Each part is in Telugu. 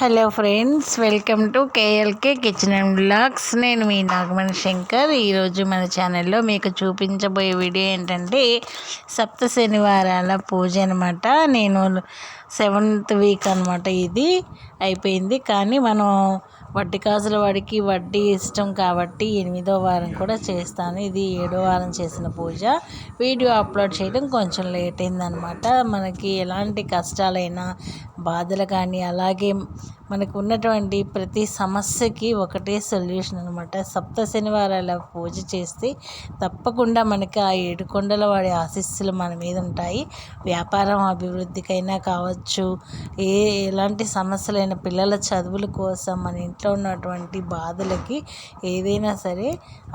Hello friends, welcome to KLK kitchen and blogs. నేను మీ నాగమణి శంకర్. ఈరోజు మన ఛానల్లో మీకు చూపించబోయే వీడియో ఏంటంటే సప్త శనివారాల పూజ అనమాట. నేను 7th వీక్ అనమాట. ఇది అయిపోయింది, కానీ మనం వడ్డీ కాసుల వాడికి వడ్డీ ఇష్టం కాబట్టి 8వ వారం కూడా చేస్తాను. ఇది 7వ వారం చేసిన పూజ. వీడియో అప్లోడ్ చేయడం కొంచెం లేట్ అయిందనమాట. మనకి ఎలాంటి కష్టాలైనా బాధలు కానీ, అలాగే మనకు ఉన్నటువంటి ప్రతి సమస్యకి ఒకటే సొల్యూషన్ అనమాట. సప్త శనివారాల పూజ చేస్తే తప్పకుండా మనకి ఆ 7 కొండల వాడి ఆశీస్సులు మన మీద ఉంటాయి. వ్యాపారం అభివృద్ధికైనా కావచ్చు, ఎలాంటి సమస్యలైన పిల్లల చదువుల కోసం, మన ఇంట్లో ఉన్నటువంటి బాధలకి ఏదైనా సరే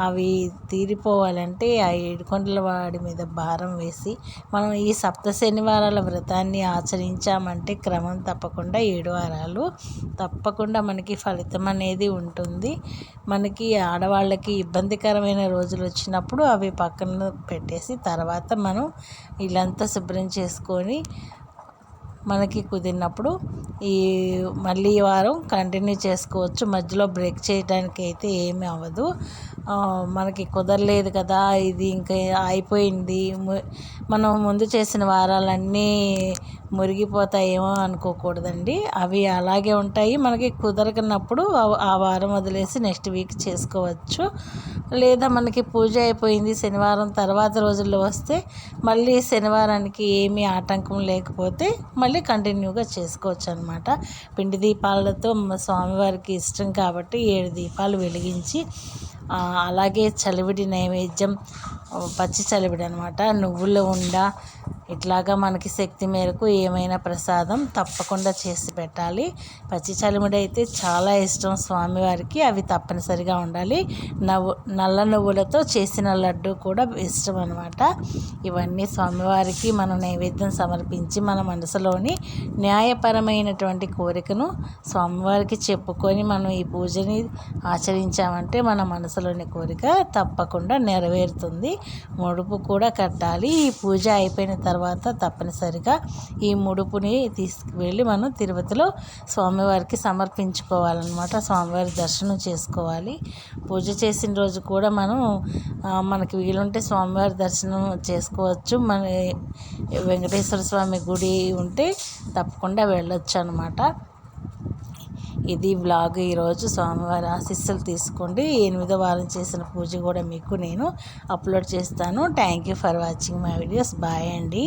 అవి తీరిపోవాలంటే ఆ 7 కొండల వాడి మీద భారం వేసి మనం ఈ సప్త శనివారాల వ్రతాన్ని ఆచరించామంటే క్రమం తప్పకుండా 7 వారాలు తప్పకుండా మనకి ఫలితం అనేది ఉంటుంది. మనకి ఆడవాళ్ళకి ఇబ్బందికరమైన రోజులు వచ్చినప్పుడు అవి పక్కన పెట్టేసి తర్వాత మనం ఇల్లంతా శుభ్రం చేసుకొని మనకి కుదిరినప్పుడు మళ్ళీ ఈ వారం కంటిన్యూ చేసుకోవచ్చు. మధ్యలో బ్రేక్ చేయడానికి అయితే ఏమీ అవ్వదు. మనకి కుదరలేదు కదా, ఇది ఇంకా అయిపోయింది, మనం ముందు చేసిన వారాలన్నీ మురిగిపోతాయేమో అనుకోకూడదండి. అవి అలాగే ఉంటాయి. మనకి కుదరకనప్పుడు ఆ వారం వదిలేసి నెక్స్ట్ వీక్ చేసుకోవచ్చు. లేదా మనకి పూజ అయిపోయింది శనివారం తర్వాత రోజుల్లో వస్తే మళ్ళీ శనివారానికి ఏమీ ఆటంకం లేకపోతే మళ్ళీ కంటిన్యూగా చేసుకోవచ్చు అనమాట. పిండి దీపాలతో స్వామివారికి ఇష్టం కాబట్టి 7 దీపాలు వెలిగించి, అలాగే చలివిడి నైవేద్యం, పచ్చి చలివిడి అనమాట, నువ్వుల ఉండ, ఇట్లాగా మనకి శక్తి మేరకు ఏమైనా ప్రసాదం తప్పకుండా చేసి పెట్టాలి. పచ్చి చలిమిడి అయితే చాలా ఇష్టం స్వామివారికి, అవి తప్పనిసరిగా ఉండాలి. నల్ల నువ్వులతో చేసిన లడ్డు కూడా ఇష్టం అనమాట. ఇవన్నీ స్వామివారికి మనం నైవేద్యం సమర్పించి మన మనసులోని న్యాయపరమైనటువంటి కోరికను స్వామివారికి చెప్పుకొని మనం ఈ పూజని ఆచరించామంటే మన మనసులోని కోరిక తప్పకుండా నెరవేరుతుంది. ముడుపు కూడా కట్టాలి. ఈ పూజ అయిపోయిన తర్వాత తప్పనిసరిగా ఈ ముడుపుని తీసుకువెళ్ళి మనం తిరుపతిలో స్వామివారికి సమర్పించుకోవాలన్నమాట. స్వామివారి దర్శనం చేసుకోవాలి. పూజ చేసిన రోజు కూడా మనకి వీలుంటే స్వామివారి దర్శనం చేసుకోవచ్చు. మన వెంకటేశ్వర స్వామి గుడి ఉంటే తప్పకుండా వెళ్ళొచ్చు అనమాట. ఇది వ్లాగ్. ఈరోజు స్వామివారి ఆశీస్సులు తీసుకోండి. 8వ వారం చేసిన పూజ కూడా మీకు నేను అప్లోడ్ చేస్తాను. Thank you for watching my videos. Bye అండి.